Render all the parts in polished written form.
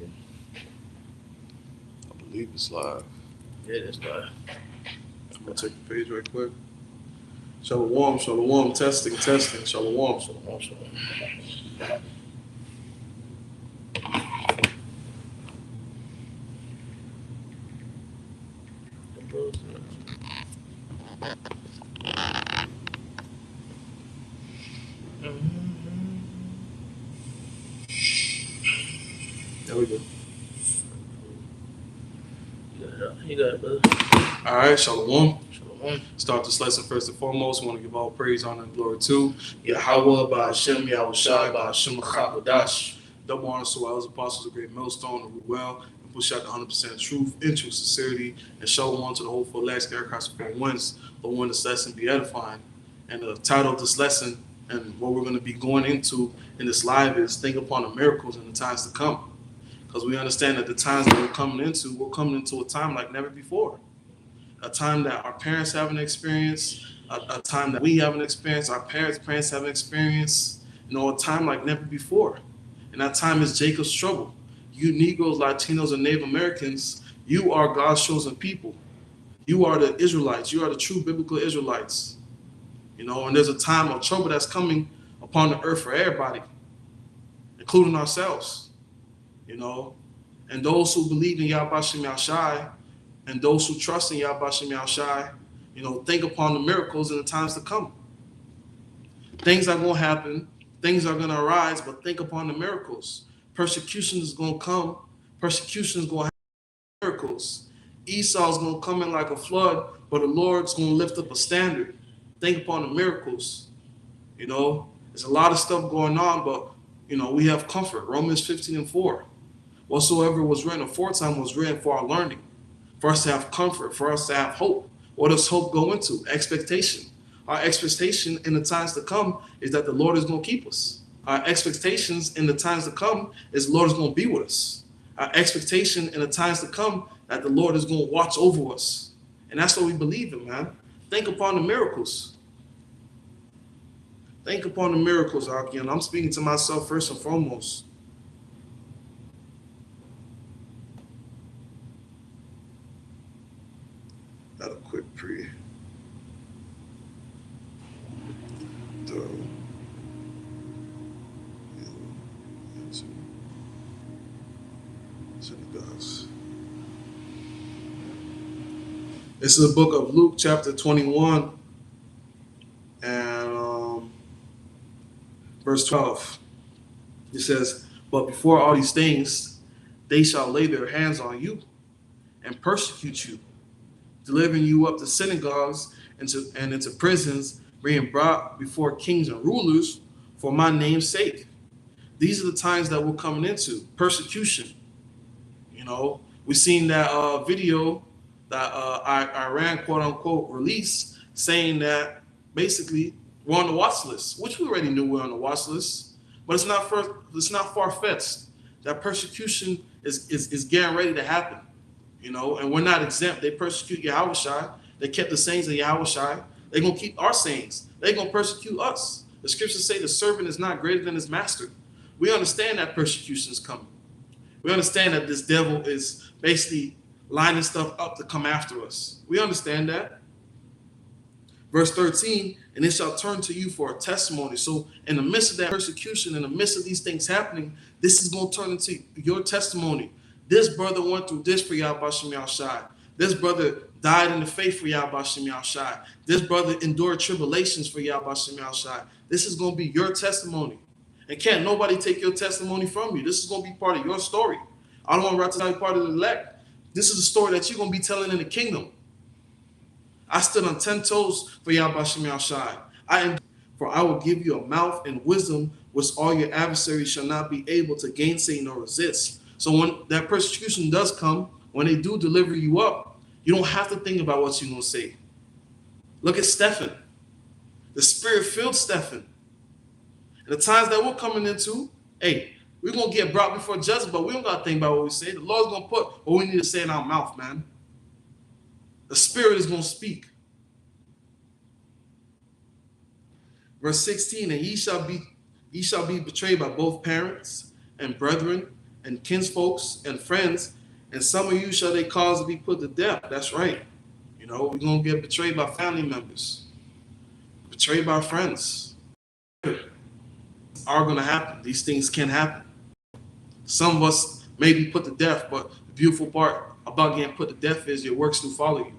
I believe it's live. Yeah, it's live. I'm gonna take the page right quick. Shalom, shalom, testing, testing, shalom, shalom, shalom. There we go. You got it, brother. All right, shalom. Shalom. Start this lesson first and foremost. We want to give all praise, honor, and glory to Yahweh, by Hashem, Yahushai, by Hashem, Chakadash. Double honor to our apostles, a great millstone, and well, and push out the 100% truth, in true sincerity, and shalom to the whole full last Christ for wins. But when this lesson be edifying. And the title of this lesson and what we're going to be going into in this live is think upon the miracles in the times to come. Because we understand that the times that we're coming into a time like never before. A time that our parents haven't experienced, a time that we haven't experienced, our parents haven't experienced, a time like never before. And that time is Jacob's trouble. You Negroes, Latinos, and Native Americans, you are God's chosen people. You are the Israelites. You are the true biblical Israelites. And there's a time of trouble that's coming upon the earth for everybody, including ourselves. And those who believe in Yahweh Shem Yahshai and those who trust in Yahweh Shem Yahshai, think upon the miracles in the times to come. Things are going to happen. Things are going to arise, but think upon the miracles. Persecution is going to come. Persecution is going to have miracles. Esau's going to come in like a flood, but the Lord's going to lift up a standard. Think upon the miracles. There's a lot of stuff going on, but, we have comfort. Romans 15:4. Whatsoever was written aforetime was written for our learning, for us to have comfort, for us to have hope. What does hope go into? Expectation. Our expectation in the times to come is that the Lord is going to keep us. Our expectations in the times to come is the Lord is going to be with us. Our expectation in the times to come that the Lord is going to watch over us. And that's what we believe in, man. Think upon the miracles. Think upon the miracles, Aki, and I'm speaking to myself first and foremost. Got a quick pre. This is the book of Luke, chapter 21, and verse 12. It says, "But before all these things, they shall lay their hands on you and persecute you, delivering you up to synagogues and into prisons, being brought before kings and rulers for my name's sake." These are the times that we're coming into, persecution. We've seen that video that Iran, quote unquote, released, saying that basically we're on the watch list, which we already knew we're on the watch list, but it's not far-fetched. That persecution is getting ready to happen, and we're not exempt. They persecute Yahushai. They kept the sayings of Yahushai. They're going to keep our sayings. They're going to persecute us. The scriptures say the servant is not greater than his master. We understand that persecution is coming. We understand that this devil is basically lining stuff up to come after us. We understand that. Verse 13, "And it shall turn to you for a testimony." So in the midst of that persecution, in the midst of these things happening, this is going to turn into your testimony. This brother went through this for Yahweh Shem Yahshai. This brother died in the faith for Yahweh Shem Yahshai. This brother endured tribulations for Yahweh Shem Yahshai. This is going to be your testimony. And can't nobody take your testimony from you. This is going to be part of your story. I don't want to tell you part of the elect. This is a story that you're going to be telling in the kingdom. I stood on 10 toes for Yahweh Shem Yahshai. For I will give you a mouth and wisdom which all your adversaries shall not be able to gainsay nor resist. So when that persecution does come, when they do deliver you up, you don't have to think about what you're going to say. Look at Stephen. The Spirit-filled Stephen. And the times that we're coming into, hey, we're going to get brought before judges, but we don't got to think about what we say. The Lord's going to put what we need to say in our mouth, man. The Spirit is going to speak. Verse 16, "And ye shall be betrayed by both parents and brethren, and kinsfolks and friends, and some of you shall they cause to be put to death. That's right. You know, we're gonna get betrayed by family members, betrayed by friends. Are gonna happen. These things can happen. Some of us may be put to death, but the beautiful part about getting put to death is your works do follow you.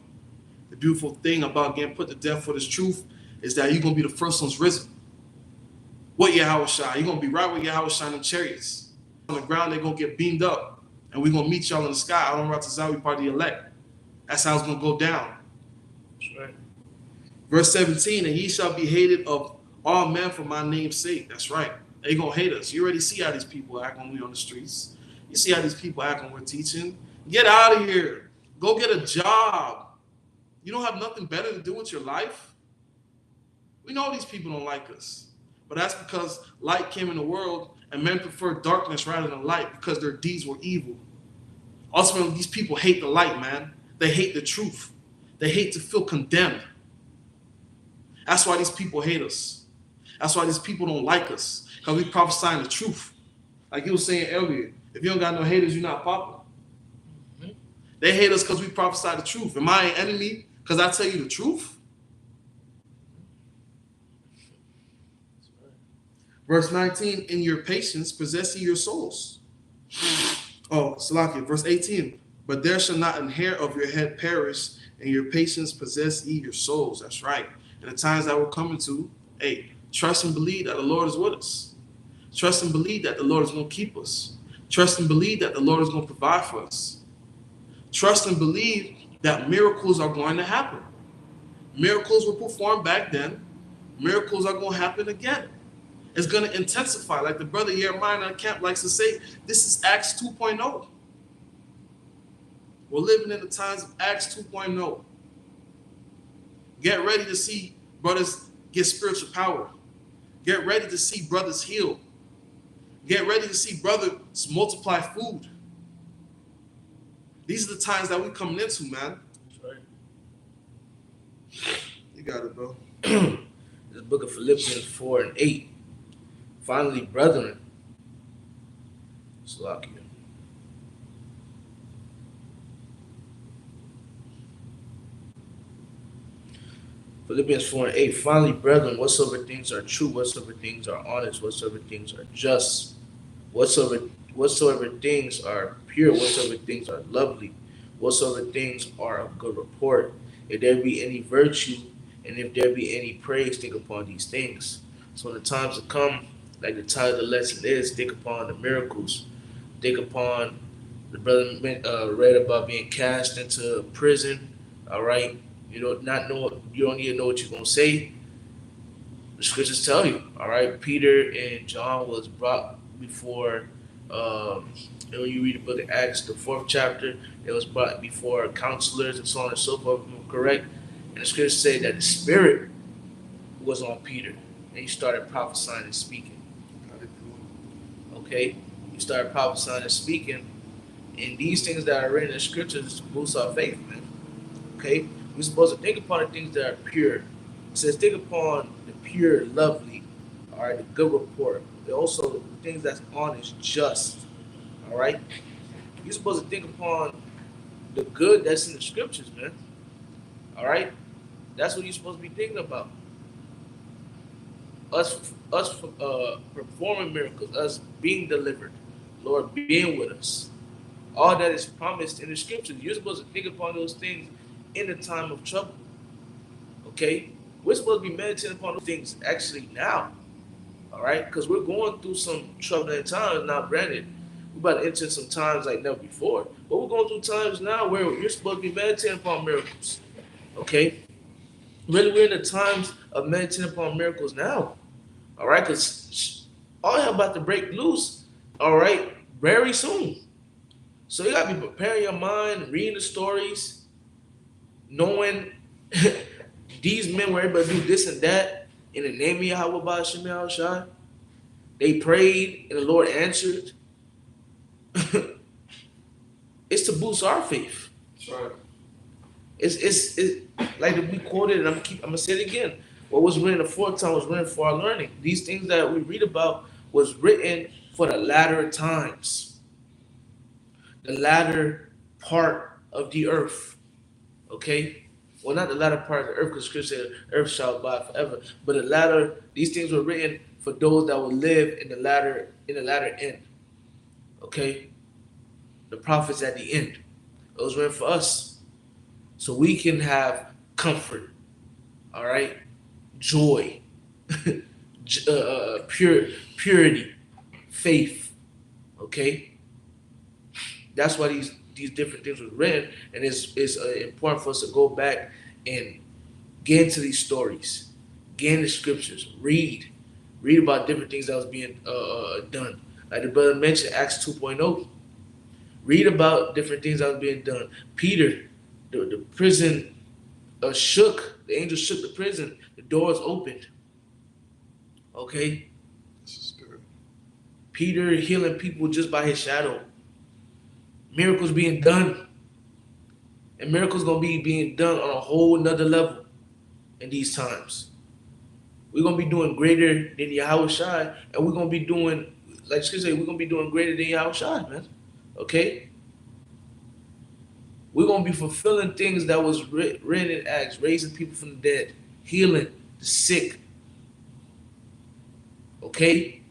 The beautiful thing about getting put to death for this truth is that you're gonna be the first ones risen. What Yahweh Shai? You're gonna be right with Yahweh Shai in chariots. On the ground, they're gonna get beamed up, and we're gonna meet y'all in the sky. I don't know to Zawi part of the elect. That's how it's gonna go down. That's right. Verse 17, and ye shall be hated of all men for my name's sake. That's right. They gonna hate us. You already see how these people act when we on the streets. You see how these people act when we're teaching. Get out of here. Go get a job. You don't have nothing better to do with your life. We know these people don't like us, but that's because light came in the world and men prefer darkness rather than light because their deeds were evil. Ultimately, these people hate the light, man. They hate the truth. They hate to feel condemned. That's why these people hate us. That's why these people don't like us, because we prophesying the truth. Like you were saying earlier, if you don't got no haters, you're not popular. Mm-hmm. They hate us because we prophesy the truth. Am I an enemy because I tell you the truth? Verse 19, in your patience possess ye your souls. Oh, Salakia, verse 18, but there shall not an hair of your head perish, and your patience possess ye your souls. That's right. In the times that we're coming to, hey, trust and believe that the Lord is with us. Trust and believe that the Lord is going to keep us. Trust and believe that the Lord is going to provide for us. Trust and believe that miracles are going to happen. Miracles were performed back then. Miracles are going to happen again. It's going to intensify. Like the brother Jeremiah in the camp likes to say, this is Acts 2.0. We're living in the times of Acts 2.0. Get ready to see brothers get spiritual power. Get ready to see brothers heal. Get ready to see brothers multiply food. These are the times that we're coming into, man. That's right. You got it, bro. This book of Philippians 4 and 8. Finally, brethren, Salakia. Philippians 4 and 8. Finally, brethren, whatsoever things are true, whatsoever things are honest, whatsoever things are just, whatsoever things are pure, whatsoever things are lovely, whatsoever things are of good report, if there be any virtue, and if there be any praise, think upon these things. So in the times to come, like the title of the lesson is, think upon the miracles. Think upon the brother read about being cast into prison. All right, you don't need to know what you're gonna say. The scriptures tell you. All right, Peter and John was brought before. And when you read the book of Acts, the 4th chapter, it was brought before counselors and so on and so forth. If I'm correct, and the scriptures say that the Spirit was on Peter, and he started prophesying and speaking. Okay, you start prophesying and speaking, and these things that are written in the scriptures boost our faith, man. Okay, we're supposed to think upon the things that are pure. It says, think upon the pure, lovely, all right, the good report. Also, the things that's honest, just, all right. You're supposed to think upon the good that's in the scriptures, man. All right, that's what you're supposed to be thinking about. Us performing miracles, us being delivered, Lord being with us. All that is promised in the scriptures. You're supposed to think upon those things in the time of trouble. Okay? We're supposed to be meditating upon those things actually now. All right? Because we're going through some troubling times now, granted. We're about to enter some times like never before. But we're going through times now where you're supposed to be meditating upon miracles. Okay? Really, we're in the times of meditating upon miracles now. All right, because all y'all about to break loose, all right, very soon. So you got to be preparing your mind, reading the stories, knowing these men were able to do this and that in the name of Yahweh Ba'ashem Yahushua. They prayed and the Lord answered. It's to boost our faith. That's right. It's like we quoted, and I'm gonna say it again. What was written the 4th time was written for our learning. These things that we read about was written for the latter times. the latter part of the earth. Okay? Well, not the latter part of the earth, because Scripture said the earth shall abide forever. But the latter, these things were written for those that will live in the latter end. Okay? The prophets at the end. Those were for us. So we can have comfort. All right? Joy. Purity. Faith. Okay? That's why these different things were written, and it's important for us to go back and get into these stories, get into scriptures, read about different things that was being done. Like the brother mentioned, Acts 2.0. Read about different things that was being done. Peter, the prison shook. The angel shook the prison. The doors opened. Okay. Peter healing people just by his shadow. Miracles being done. And miracles going to be being done on a whole nother level in these times. We're going to be doing greater than Yahweh Shai. And we're going to be doing, like you say, we're going to be doing greater than Yahweh Shai, man. Okay? We're going to be fulfilling things that was written in Acts. Raising people from the dead. Healing the sick. Okay?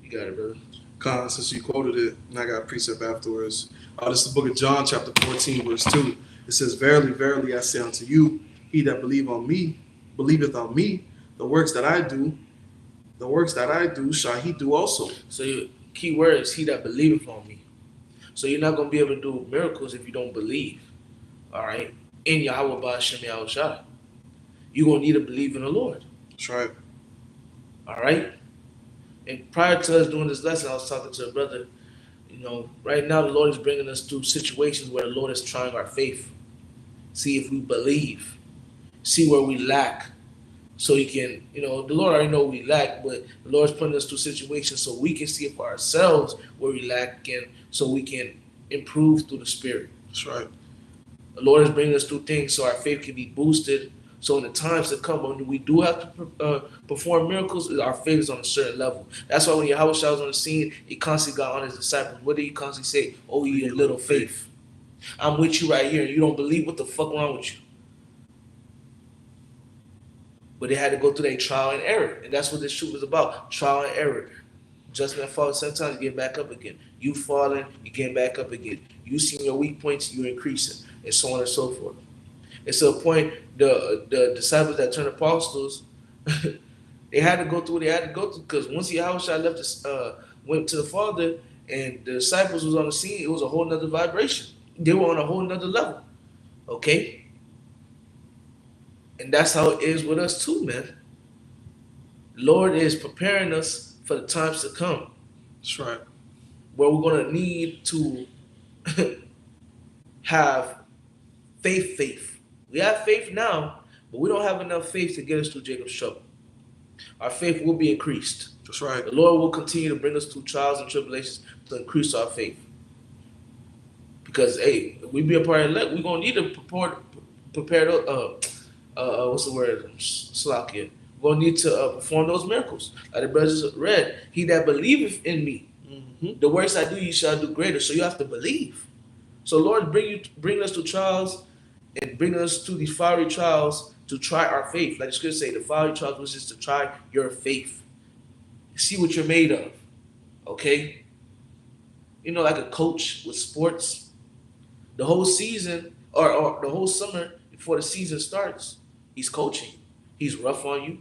You got it, brother. Con, since you quoted it, and I got a precept afterwards. This is the book of John, chapter 14, verse 2. It says, Verily, verily, I say unto you, he that believeth on me, the works that I do, shall he do also. So your key word is he that believeth on me. So you're not going to be able to do miracles if you don't believe. All right? In Yahweh Ba'ashem Yahweh Shai. You're going to need to believe in the Lord. That's right. All right? And prior to us doing this lesson, I was talking to a brother. You know, right now the Lord is bringing us through situations where the Lord is trying our faith. See if we believe. See where we lack. So he can, the Lord already know we lack, but the Lord's putting us through situations so we can see for ourselves where we lack and so we can improve through the Spirit. That's right. The Lord is bringing us through things so our faith can be boosted. So in the times to come, when we do have to perform miracles, our faith is on a certain level. That's why when Yahweh Shai was on the scene, he constantly got on his disciples. What did he constantly say? Oh, you little faith. I'm with you right here. You don't believe, what the fuck wrong with you? But they had to go through that trial and error. And that's what this shoot was about. Trial and error. Just when fall, sometimes you get back up again. You falling, you get back up again. You see your weak points, you increasing, and so on and so forth. And so a point, the disciples that turned apostles, they had to go through what they had to go through, because once Yahweh Shai went to the Father and the disciples was on the scene, it was a whole nother vibration. They were on a whole nother level. Okay? And that's how it is with us too, man. Lord is preparing us for the times to come. That's right. Where we're going to need to have faith. We have faith now, but we don't have enough faith to get us through Jacob's trouble. Our faith will be increased. That's right. The Lord will continue to bring us through trials and tribulations to increase our faith. Because, hey, if we be a part of elect, we're going to need to prepare what's the word? Slakia. We're going to need to perform those miracles. Like the brothers read, he that believeth in me, the works I do, you shall do greater. So you have to believe. So Lord, bring us to trials and bring us to these fiery trials to try our faith. Like the scripture say, the fiery trials was just to try your faith. See what you're made of. Okay? Like a coach with sports. The whole season or the whole summer before the season starts, he's coaching. He's rough on you.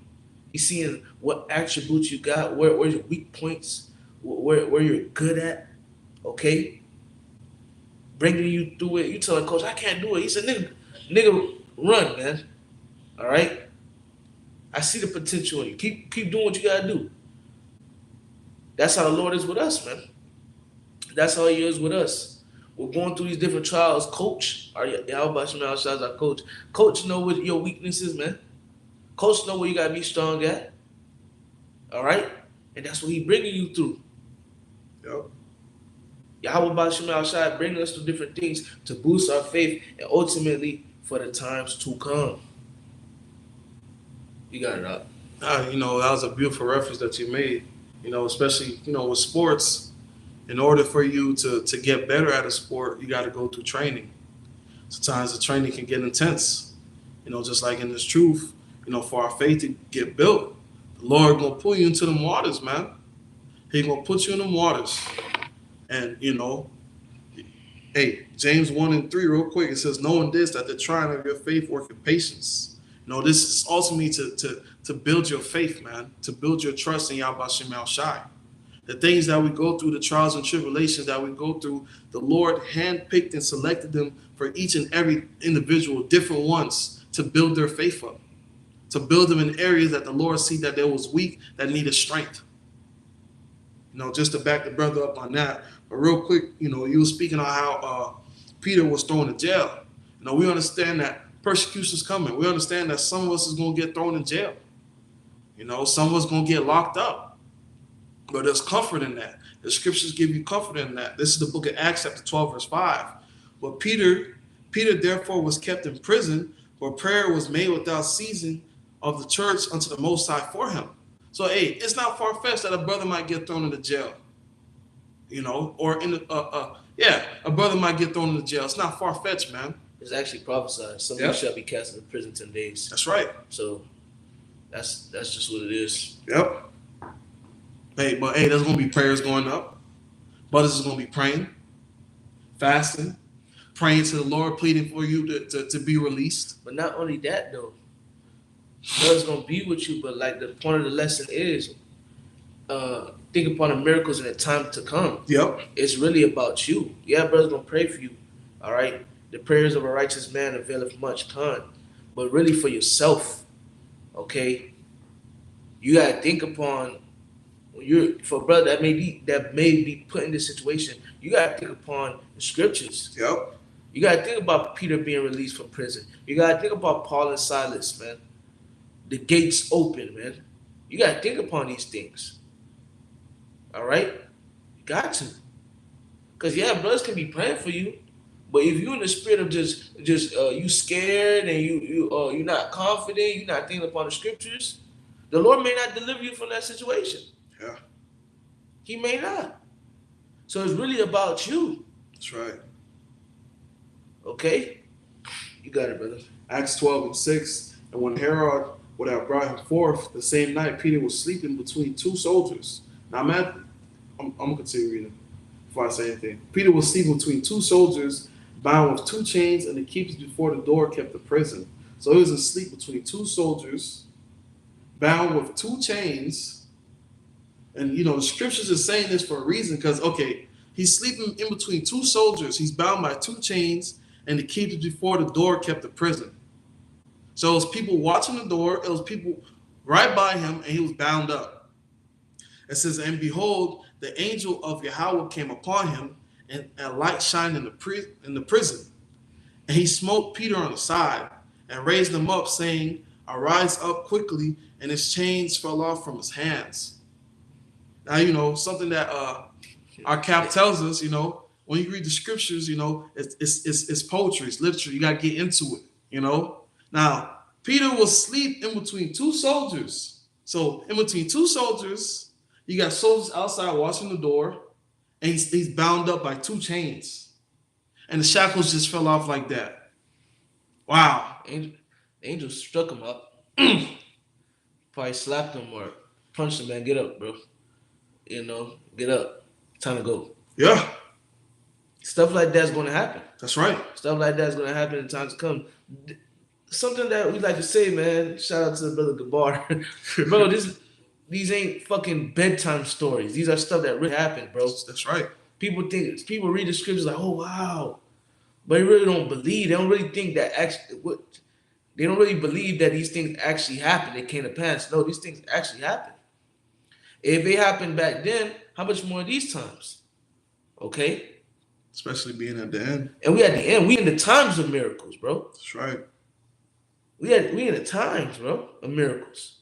He's seeing what attributes you got, where's your weak points, where you're good at. Okay? Bringing you through it. You telling coach, I can't do it. He said, nigga, run, man. All right? I see the potential in you. Keep doing what you got to do. That's how the Lord is with us, man. That's how he is with us. We're going through these different trials. Coach, Yahweh Shai is our coach. Coach know what your weaknesses, man. Coach know where you got to be strong at. All right? And that's what he bringing you through. Yep. Yahweh Shai bringing us to different things to boost our faith and ultimately for the times to come. You got it up. That was a beautiful reference that you made. Especially, with sports, In order for you to get better at a sport, you got to go through training. Sometimes the training can get intense. Just like in this truth, for our faith to get built, the Lord gonna pull you into the waters, man. He gonna put you in the waters. And hey, James 1:3, real quick, it says, knowing this, that the trying of your faith worketh patience. This is ultimately to build your faith, man, to build your trust in Yahweh Shem El Shai. The things that we go through, the trials and tribulations that we go through, the Lord handpicked and selected them for each and every individual, different ones, to build their faith up, to build them in areas that the Lord see that they was weak, that needed strength. Just to back the brother up on that. But real quick, you were speaking on how Peter was thrown in jail. We understand that persecution's coming. We understand that some of us is going to get thrown in jail. Some of us going to get locked up. But there's comfort in that. The scriptures give you comfort in that. This is the book of Acts chapter 12, verse 5. But Peter therefore was kept in prison, for prayer was made without ceasing of the church unto the Most High for him. So, hey, it's not far-fetched that a brother might get thrown into jail. Or a brother might get thrown into jail. It's not far-fetched, man. It's actually prophesied. Some of you shall be cast into prison 10 days. That's right. So that's just what it is. Yep. Hey, but there's gonna be prayers going up. Brothers is gonna be praying, fasting, praying to the Lord, pleading for you to be released. But not only that though, God's gonna be with you. But like the point of the lesson is, think upon the miracles in the time to come. Yep. It's really about you. Yeah, brother's gonna pray for you. All right. The prayers of a righteous man availeth much. But really for yourself. Okay. You gotta think upon. For a brother that may be put in this situation, you gotta think upon the scriptures. Yep. You gotta think about Peter being released from prison. You gotta think about Paul and Silas, man. The gates open, man. You gotta think upon these things. All right, you got to, cause brothers can be praying for you, but if you in the spirit of just you scared and you're not confident, you're not thinking upon the scriptures, the Lord may not deliver you from that situation. Yeah. He may not. So it's really about you. That's right. Okay? You got it, brother. Acts 12:6. And when Herod would have brought him forth the same night, Peter was sleeping between two soldiers. Now, I'm going to continue reading before I say anything. Peter was sleeping between two soldiers, bound with two chains, and the keepers before the door kept the prison. So he was asleep between two soldiers, bound with two chains. And, the scriptures are saying this for a reason because, he's sleeping in between two soldiers. He's bound by two chains, and the keepers before the door kept the prison. So it was people watching the door. It was people right by him, and he was bound up. It says, and behold, the angel of Yahweh came upon him, and a light shined in the prison. And he smote Peter on the side and raised him up, saying, arise up quickly, and his chains fell off from his hands. Now, something that our cap tells us, when you read the scriptures, it's poetry, it's literature. You got to get into it, Now, Peter was asleep in between two soldiers. So in between two soldiers, you got soldiers outside watching the door, and he's bound up by two chains. And the shackles just fell off like that. Wow. Angel struck him up. Probably slapped him or punched him, man. Get up, bro. Get up. Time to go. Yeah. Stuff like that's going to happen. That's right. Stuff like that's going to happen in times to come. Something that we like to say, man. Shout out to the brother Gabar. Bro, these ain't fucking bedtime stories. These are stuff that really happened, bro. That's right. People read the scriptures like, oh wow, but they really don't believe. They don't really think that they don't really believe that these things actually happen. They came to pass. No, these things actually happen. If they happened back then, how much more these times? Okay? Especially being at the end. And we at the end. We in the times of miracles, bro. That's right. We in the times, bro, of miracles.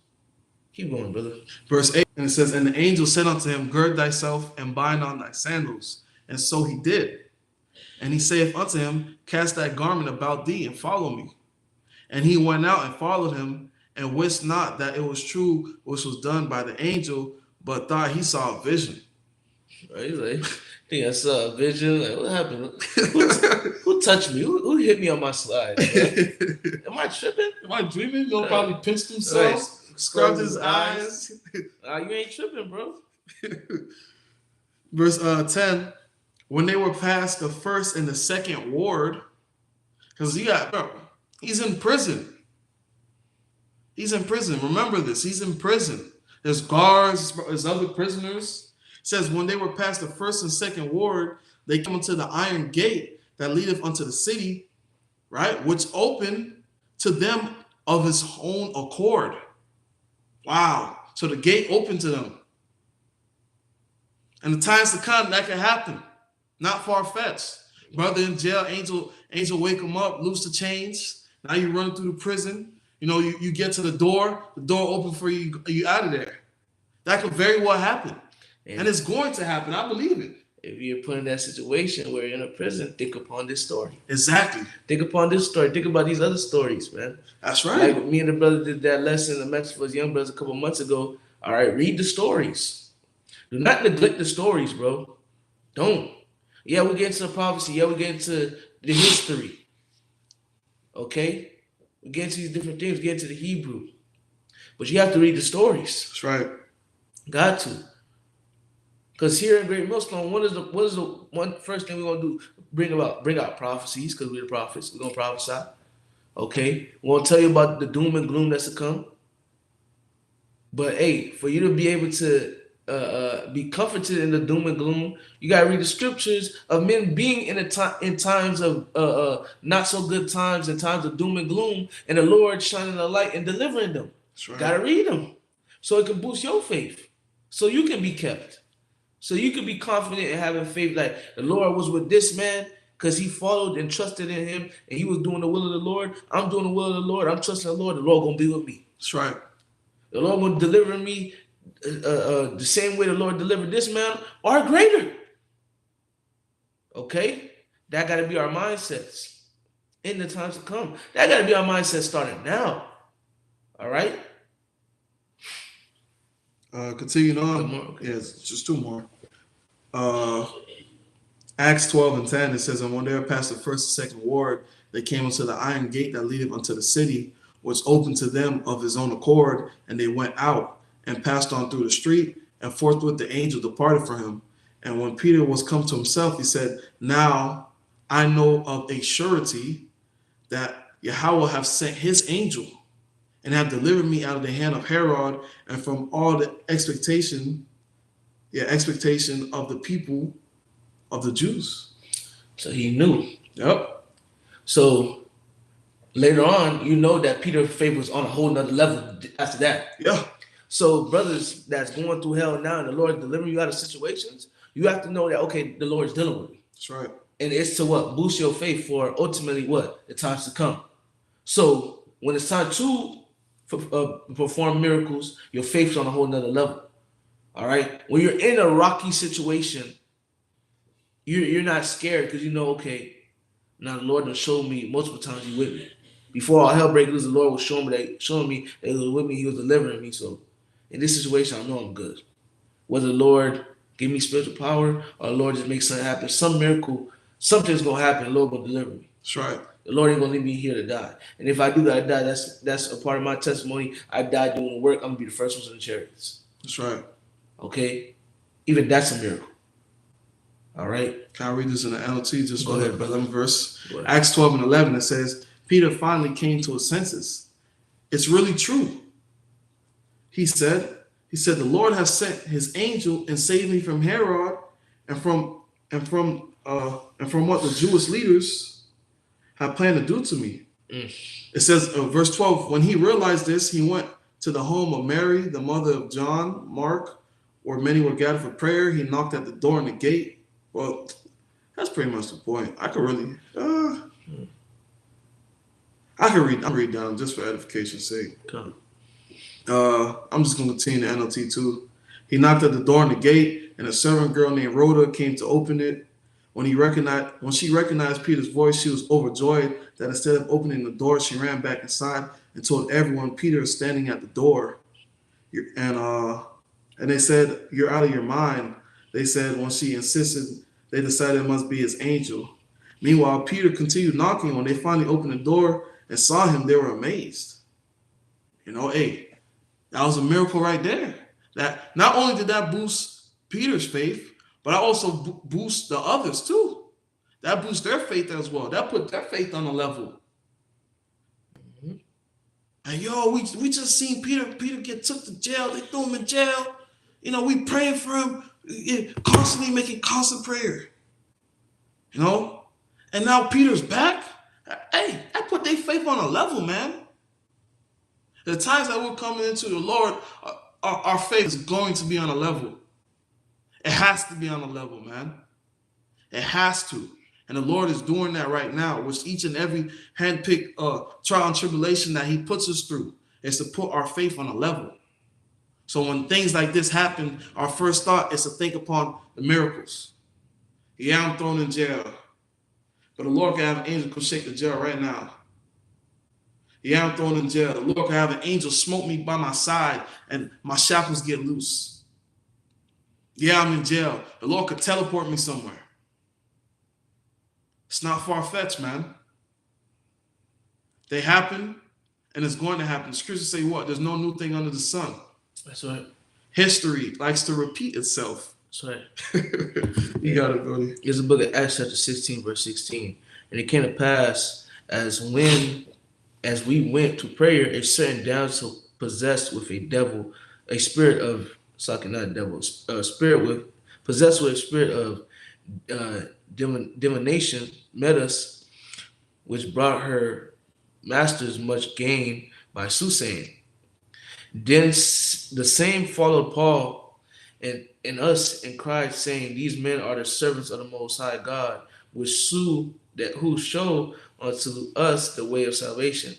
Keep going, brother. Verse 8, and it says, and the angel said unto him, gird thyself and bind on thy sandals. And so he did. And he saith unto him, cast thy garment about thee and follow me. And he went out and followed him, and wist not that it was true which was done by the angel, but thought he saw a vision. Right? He's like, I think I saw a vision. Like, what happened? Who touched me? Who hit me on my slide? Am I tripping? Am I dreaming? He'll probably pinched Right. himself, scrubbed his eyes. You ain't tripping, bro. Verse 10, when they were past the first and the second ward, because he's in prison. He's in prison. Remember this. He's in prison. There's guards, there's other prisoners. It says, when they were past the first and second ward, they come into the iron gate that leadeth unto the city, right? Which opened to them of his own accord. Wow. So the gate opened to them. And the times to come, that can happen. Not far-fetched. Brother in jail, angel wake him up, loose the chains. Now you run through the prison. You know, you get to the door open for you out of there. That could very well happen. And it's going to happen. I believe it. If you're put in that situation where you're in a prison, think upon this story. Exactly. Think upon this story. Think about these other stories, man. That's right. Like me and the brother did that lesson in Mexico for his young brothers a couple months ago. All right, read the stories. Do not neglect the stories, bro. Don't. Yeah, we get into the prophecy. Yeah, we get into the history. Okay? We get into these different things. We get into the Hebrew. But you have to read the stories. That's right. Got to. Because here in Great Millstone, what is the one first thing we're gonna do? Bring out prophecies, because we're the prophets. We're gonna prophesy. Okay? We're gonna tell you about the doom and gloom that's to come. But hey, for you to be able to be comforted in the doom and gloom, you gotta read the scriptures of men being in times of not so good times and times of doom and gloom, and the Lord shining a light and delivering them. That's right. Gotta read them so it can boost your faith, so you can be kept, so you can be confident in having faith. Like the Lord was with this man because he followed and trusted in him, and he was doing the will of the Lord. I'm doing the will of the Lord. I'm trusting the Lord. The Lord gonna be with me. That's right. The Lord will deliver me the same way the Lord delivered this man, or greater. Okay? That got to be our mindsets in the times to come. That got to be our mindset starting now. All right? Continuing on. Okay. Yes, just two more. Acts 12 and 10, it says, and when they were past the first and second ward, they came into the iron gate that leadeth unto the city, which opened to them of his own accord, and they went out and passed on through the street, and forthwith the angel departed from him. And when Peter was come to himself, he said, now I know of a surety that Yahweh have sent his angel and have delivered me out of the hand of Herod and from all the expectation of the people of the Jews. So he knew. Yep. So later on, you know that Peter's faith was on a whole nother level after that. Yeah. So brothers that's going through hell now and the Lord delivering you out of situations, you have to know that, okay, the Lord's dealing with me. That's right. And it's to what? Boost your faith for ultimately what? The times to come. So when it's time to perform miracles, your faith's on a whole nother level. All right? When you're in a rocky situation, you're not scared because you know, okay, now the Lord has shown me multiple times He's with me. Before all hell breaks loose, the Lord was showing me that He was with me, He was delivering me. So in this situation, I know I'm good. Whether the Lord give me spiritual power or the Lord just make something happen, some miracle, something's gonna happen, the Lord gonna deliver me. That's right. The Lord ain't gonna leave me here to die. And if I do gotta die, that's a part of my testimony. I died doing the work, I'm gonna be the first ones in the chariots. That's right. Okay? Even that's a miracle. All right. Can I read this in the NLT? Just Go ahead, brother. 11 verse. Acts 12 and 11, it says, Peter finally came to his senses. It's really true. He said, the Lord has sent his angel and saved me from Herod and from what the Jewish leaders have planned to do to me. It says, verse 12, when he realized this, he went to the home of Mary, the mother of John, Mark, where many were gathered for prayer. He knocked at the door and the gate. Well, that's pretty much the point. I could really, I'll read down just for edification's sake. Come. I'm just going to continue the NLT too. He knocked at the door and the gate, and a servant girl named Rhoda came to open it. When she recognized Peter's voice, she was overjoyed that instead of opening the door, she ran back inside and told everyone Peter is standing at the door. And they said, "You're out of your mind." They said when she insisted, they decided it must be his angel. Meanwhile, Peter continued knocking. When they finally opened the door and saw him, they were amazed. Hey, that was a miracle right there. That not only did that boost Peter's faith, but I also boost the others too. That boosts their faith as well. That put their faith on a level. Mhm. And we just seen Peter. Peter get took to jail. They threw him in jail. We praying for him, constantly making constant prayer. And now Peter's back. Hey, that put their faith on a level, man. The times that we're coming into the Lord, our faith is going to be on a level. It has to be on a level, man. It has to. And the Lord is doing that right now, which each and every handpicked trial and tribulation that he puts us through is to put our faith on a level. So when things like this happen, our first thought is to think upon the miracles. Yeah, I'm thrown in jail. But the Lord can have an angel come shake the jail right now. Yeah, I'm thrown in jail. The Lord can have an angel smoke me by my side and my shackles get loose. Yeah, I'm in jail. The Lord could teleport me somewhere. It's not far-fetched, man. They happen, and it's going to happen. The scriptures say what? There's no new thing under the sun. That's right. History likes to repeat itself. That's right. You got it, buddy. It's the book of Acts chapter 16, verse 16. And it came to pass as we went to prayer, a certain damsel possessed with a devil, a spirit of possessed with a spirit of divination met us, which brought her masters much gain by soothsaying. Then the same followed Paul and us and cried, saying, These men are the servants of the Most High God, who show unto us the way of salvation.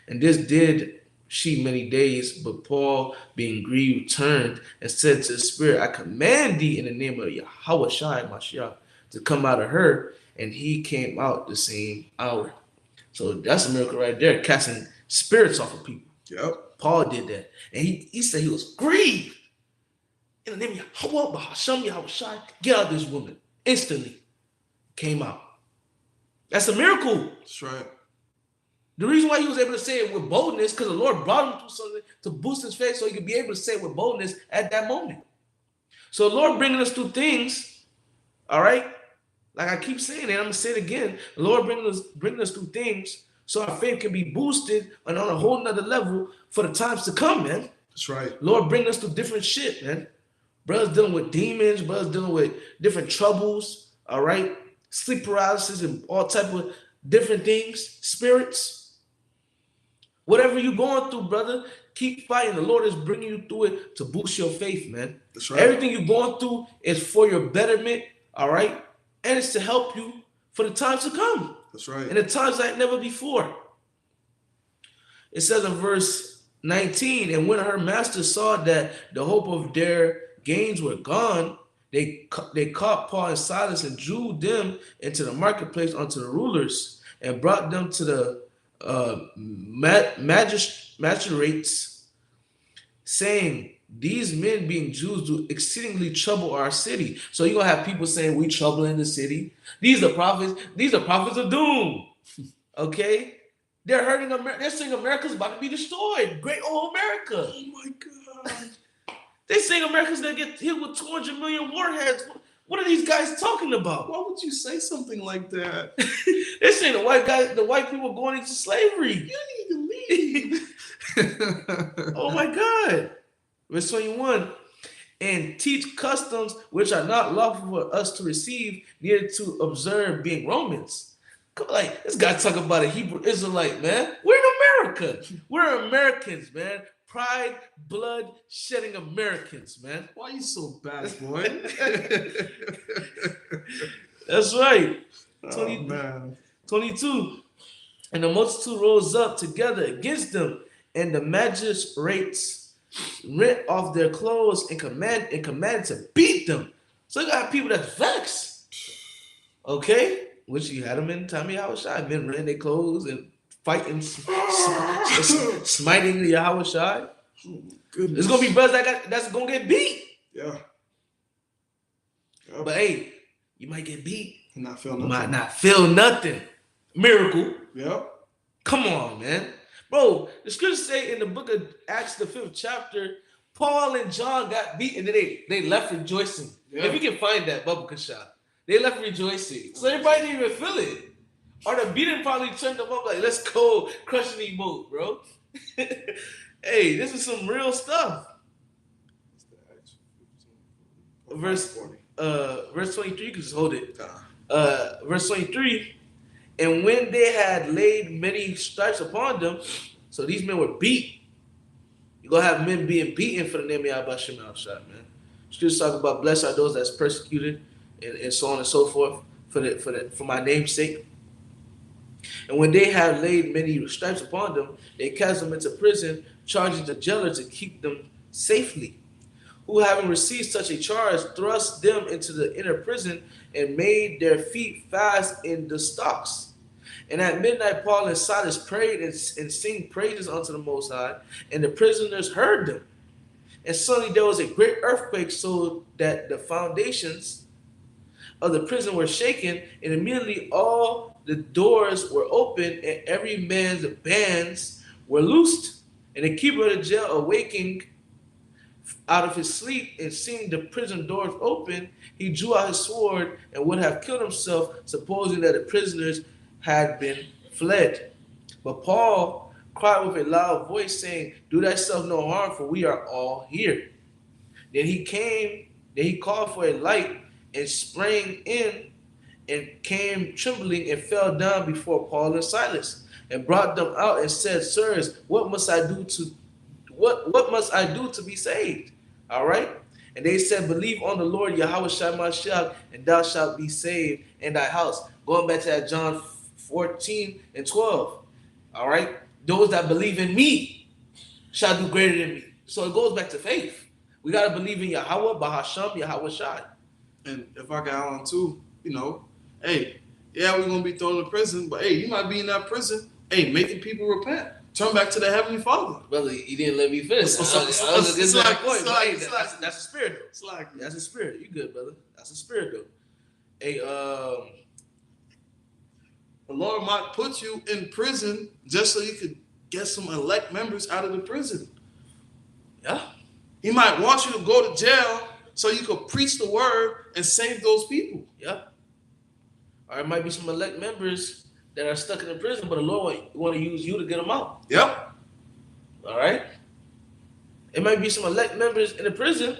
And this did she many days, but Paul, being grieved, turned and said to the spirit, I command thee in the name of Yahweh Shai Mashiach to come out of her, and he came out the same hour. So that's a miracle right there, casting spirits off of people. Yep. Paul did that. And he said he was grieved. In the name of Yahweh Yahweh Shai, get out of this woman. Instantly came out. That's a miracle. That's right. The reason why he was able to say it with boldness, because the Lord brought him through something to boost his faith so he could be able to say it with boldness at that moment. So the Lord bringing us through things, all right? Like I keep saying it, I'm going to say it again. The Lord bringing us through things so our faith can be boosted and on a whole nother level for the times to come, man. That's right. Lord bringing us through different shit, man. Brothers dealing with demons, brothers dealing with different troubles, all right? Sleep paralysis and all type of different things, spirits. Whatever you're going through, brother, keep fighting. The Lord is bringing you through it to boost your faith, man. That's right. Everything you're going through is for your betterment, all right? And it's to help you for the times to come. That's right. And the times like never before. It says in verse 19, and when her masters saw that the hope of their gains were gone, they caught Paul and Silas and drew them into the marketplace unto the rulers and brought them to the magistrates, saying, These men being Jews do exceedingly trouble our city. So you're going to have people saying we trouble in the city. These are prophets of doom. Okay? They're hurting America. They're saying America's about to be destroyed. Great old America. Oh my God. They saying America's going to get hit with 200 million warheads. What are these guys talking about? Why would you say something like that? They're saying the white people going into slavery. You need to leave. Oh my God. Verse 21. And teach customs which are not lawful for us to receive, neither to observe, being Romans. Like, this guy talking about a Hebrew Israelite, man. We're in America. We're Americans, man. Pride, blood, shedding Americans, man. Why are you so bad, boy? That's right. Oh, man. 22. And the multitude rose up together against them, and the magistrates rent off their clothes and commanded to beat them. So you got people that's vexed. Okay? Which you had them in time of Yahweh Shai. Men renting their clothes and fighting, smiting the Yahweh Shai. Goodness. There's going to be brothers that's going to get beat. Yeah. Yep. But hey, you might get beat. You not feel You nothing. might not feel nothing. Miracle. Yep. Come on, man. Bro, the scriptures say in the book of Acts, the 5th chapter, Paul and John got beat and then they left rejoicing. Yeah. If you can find that, Bubba shot, they left rejoicing. So everybody didn't even feel it. Or the beating probably turned them up like, let's go crushing the boat, bro. Hey, this is some real stuff. Verse 23, you can just hold it. Verse 23. And when they had laid many stripes upon them, so these men were beat. You're going to have men being beaten for the name of Yahweh Shem Shot, man. Scriptures talk about blessed are those that's persecuted and so on and so forth for my name's sake. And when they had laid many stripes upon them, they cast them into prison, charging the jailer to keep them safely. Who, having received such a charge, thrust them into the inner prison and made their feet fast in the stocks. And at midnight, Paul and Silas prayed and sing praises unto the Most High, and the prisoners heard them. And suddenly there was a great earthquake, so that the foundations of the prison were shaken, and immediately all the doors were opened, and every man's bands were loosed. And the keeper of the jail, awaking out of his sleep and seeing the prison doors open, he drew out his sword and would have killed himself, supposing that the prisoners had been fled. But Paul cried with a loud voice, saying, do thyself no harm, for we are all here. Then he called for a light and sprang in and came trembling and fell down before Paul and Silas and brought them out and said, sirs, what must I do to be saved? All right. And they said, believe on the Lord Yahweh Shai, and thou shalt be saved in thy house. Going back to that John 14 and 12. All right. Those that believe in me shall do greater than me. So it goes back to faith. We got to believe in Yahweh, Bahasham, Yahweh Shai. And if I got on too, hey, yeah, we're going to be thrown in prison, but hey, you might be in that prison, hey, making people repent. Turn back to the Heavenly Father. Brother, you didn't let me finish. That's a spirit, though. It's like, that's a spirit. You good, brother. That's a spirit, though. Hey, the Lord might put you in prison just so you could get some elect members out of the prison. Yeah. He might want you to go to jail so you could preach the word and save those people. Yeah. Or it might be some elect members that are stuck in the prison, but the Lord want to use you to get them out. Yep. All right. It might be some elect members in the prison.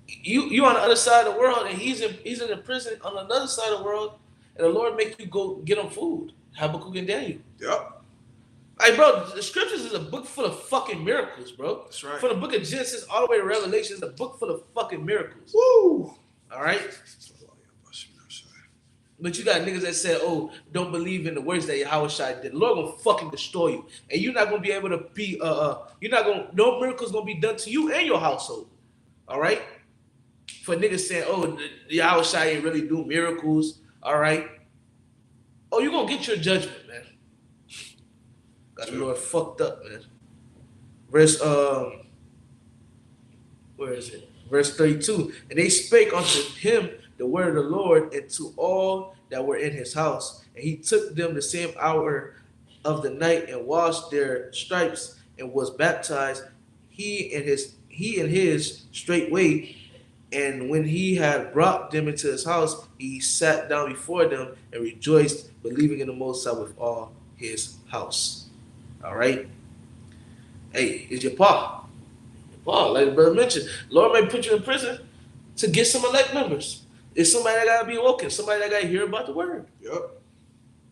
You on the other side of the world, and he's in the prison on another side of the world, and the Lord make you go get them food. Habakkuk and Daniel. Yep. Hey, bro, the scriptures is a book full of fucking miracles, bro. That's right. From the book of Genesis all the way to Revelation, it's a book full of fucking miracles. Woo! All right. But you got niggas that said, oh, don't believe in the words that Yahweh Shai did. The Lord gonna fucking destroy you. And you're not gonna be able to be, no miracles gonna be done to you and your household. All right? For niggas saying, oh, Yahweh Shai ain't really do miracles. All right? Oh, you're gonna get your judgment, man. Got the Lord fucked up, man. Verse, where is it? Verse 32. And they spake unto him the word of the Lord, and to all that were in his house. And he took them the same hour of the night and washed their stripes and was baptized, he and his straightway. And when he had brought them into his house, he sat down before them and rejoiced, believing in the Most High with all his house. All right. Hey, it's your pa. Like the brother mentioned, Lord may put you in prison to get some elect members. It's somebody that gotta be awoken, somebody that gotta hear about the word. Yep.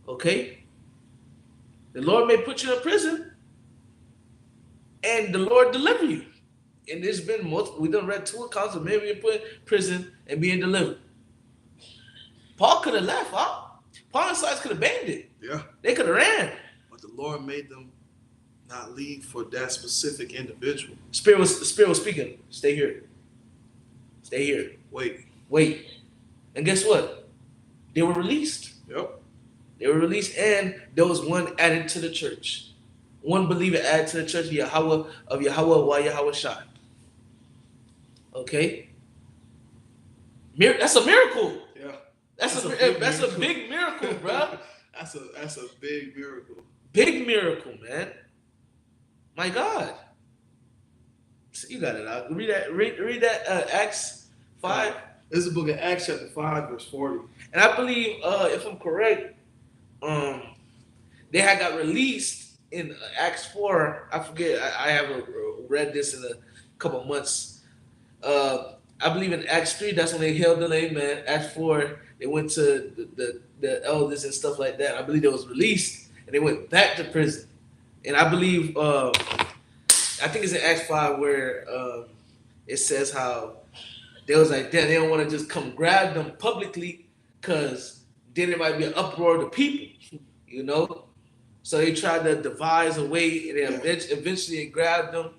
Okay? The Lord may put you in prison and the Lord deliver you. And there's been multiple, we done read 2 accounts of men being put in prison and being delivered. Paul could have left, huh? Paul and Silas could have banned it. Yeah. They could have ran. But the Lord made them not leave for that specific individual. The Spirit was speaking. Stay here. Stay here. Wait. And guess what? They were released. Yep. They were released, and there was one added to the church. One believer added to the church of Yahweh wa Yahweh Shai. Okay? That's a miracle. Yeah. That's a big miracle, bro. That's a big miracle. Big miracle, man. My God. You got it out. Read that Acts 5. This is the book of Acts chapter 5, verse 40. And I believe, if I'm correct, they had got released in Acts 4. I forget. I haven't read this in a couple months. I believe in Acts 3, that's when they held the name, man. Acts 4, they went to the elders and stuff like that. I believe they was released and they went back to prison. And I believe, I think it's in Acts 5 where it says how they was like, damn, they don't want to just come grab them publicly because then there might be an uproar of the people, you know? So they tried to devise a way and then eventually they grabbed them.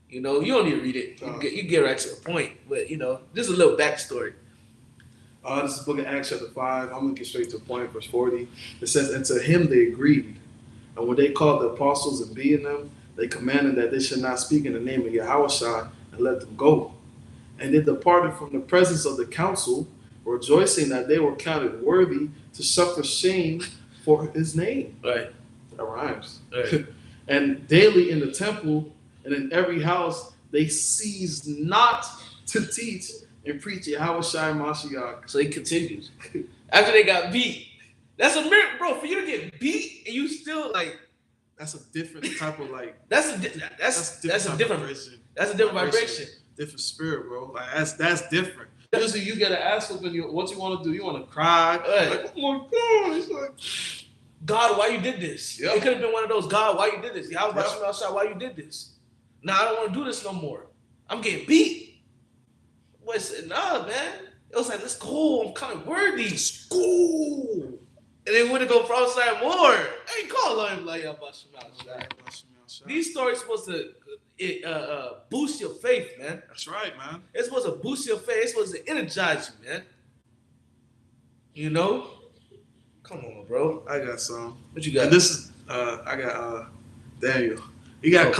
You know, you don't need to read it. You get right to the point. But, you know, this is a little backstory. This is the book of Acts chapter 5. I'm going to get straight to the point, verse 40. It says, and to him they agreed. And when they called the apostles and being them, they commanded that they should not speak in the name of Yahushua and let them go. And they departed from the presence of the council, rejoicing that they were counted worthy to suffer shame for his name. Right. That rhymes. Right. And daily in the temple and in every house, they ceased not to teach and preach Yahushua and Mashiach. So he continues. After they got beat. That's a miracle, bro. For you to get beat and you still like. That's a different type of like. That's a different vibration. That's a different vibration. Different spirit, bro. Like that's different. Usually you get an ass whooping. What you want to do? You want to cry. Right. Like, oh my God! It's like, God, why you did this? Yep. It could have been one of those. God, why you did this? I was watching outside. Why you did this? Nah, I don't want to do this no more. I'm getting beat. Boy said, nah, man. It was like, let's go. I'm kind of worthy. Let's go. And then when to go prophesy more. Hey, call him like these stories supposed to boost your faith, man. That's right, man. It's supposed to boost your faith. It's supposed to energize you, man. You know? Come on, bro. I got some. What you got? And this is I got Daniel. We got to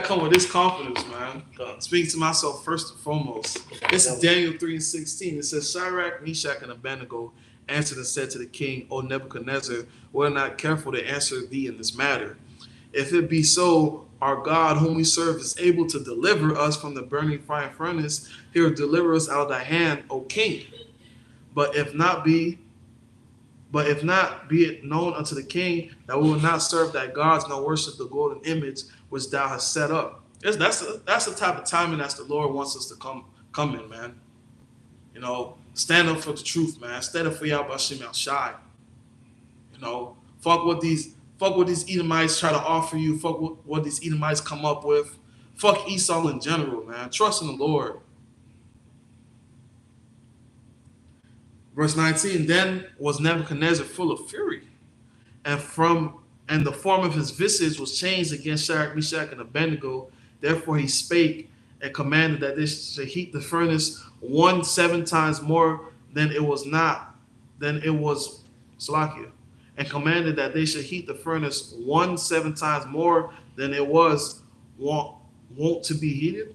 come with this confidence, man. Speaking to myself first and foremost. This is Daniel 3:16. It says, Shadrach, Meshach, and Abednego answered and said to the king, O Nebuchadnezzar, we're not careful to answer thee in this matter. If it be so, our God whom we serve is able to deliver us from the burning fire furnace. He will deliver us out of thy hand, O king. But if not, be it known unto the king that we will not serve thy gods nor worship the golden image which thou hast set up. That's the type of timing that the Lord wants us to come in, man. You know, stand up for the truth, man. Stand up for Yahweh Shem Shai. You know, fuck what these Edomites try to offer you. Fuck what these Edomites come up with. Fuck Esau in general, man. Trust in the Lord. Verse 19, then was Nebuchadnezzar full of fury, and the form of his visage was changed against Shadrach, Meshach, and Abednego. Therefore he spake and commanded that they should heat the furnace 7 times more than it was Salakia, and commanded that they should heat the furnace 7 times more than it was wont to be heated,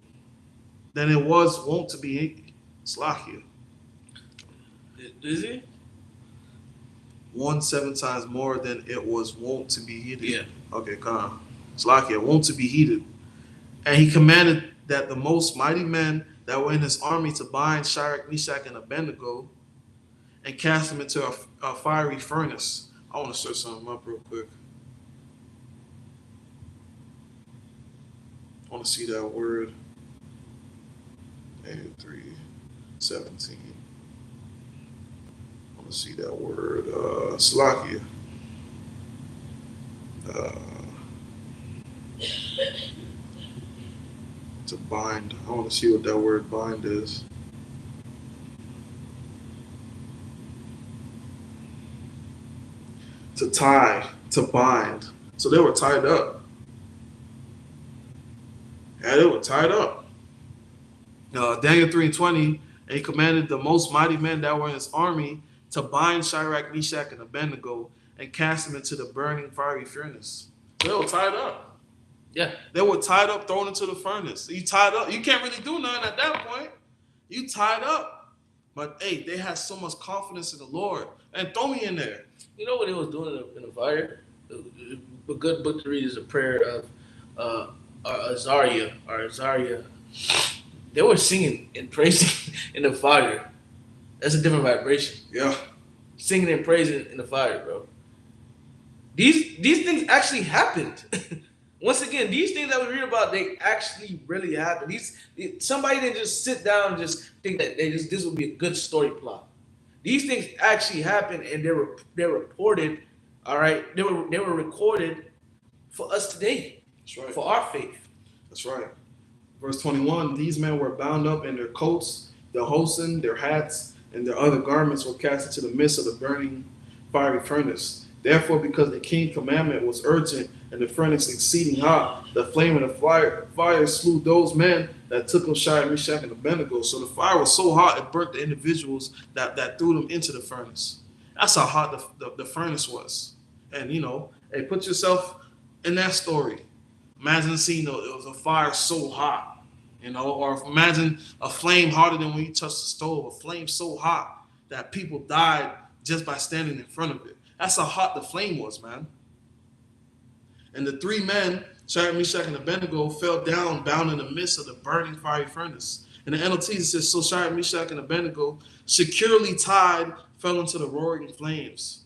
Salakia. Is he? 7 times more than it was wont to be heated. Yeah. Okay, come on. Salakia, wont to be heated. And he commanded that the most mighty men that were in his army to bind Shadrach, Meshach, and Abednego and cast them into a fiery furnace. I want to search something up real quick. I want to see that word. Daniel 3:17. I want to see that word. Salakia. To bind. I want to see what that word bind is. To tie, to bind. So they were tied up. Yeah, they were tied up. Daniel 3:20, and he commanded the most mighty men that were in his army to bind Shadrach, Meshach, and Abednego and cast them into the burning fiery furnace. They were tied up. Yeah. They were tied up, thrown into the furnace. You tied up. You can't really do nothing at that point. You tied up. But hey, they had so much confidence in the Lord. And throw me in there. You know what they was doing in the fire? A good book to read is a prayer of Azaria or Azaria. They were singing and praising in the fire. That's a different vibration. Yeah. Singing and praising in the fire, bro. These things actually happened. Once again, these things that we read about, they actually really happened. Somebody didn't just sit down and just think that this would be a good story plot. These things actually happened, and they're reported. All right, they were recorded for us today, That's right. for our faith. That's right. Verse 21, these men were bound up in their coats, their hosen, their hats, and their other garments were cast into the midst of the burning fiery furnace. Therefore, because the king's commandment was urgent and the furnace exceeding hot, the flame of the fire slew those men that took them Shadrach, Meshach, and Abednego. So the fire was so hot it burnt the individuals that threw them into the furnace. That's how hot the furnace was. And hey, put yourself in that story. Imagine seeing it was a fire so hot, or imagine a flame hotter than when you touch the stove, a flame so hot that people died just by standing in front of it. That's how hot the flame was, man. And the three men, Shadrach, Meshach, and Abednego, fell down, bound in the midst of the burning fiery furnace. And the NLT says, so Shadrach, Meshach, and Abednego, securely tied, fell into the roaring flames.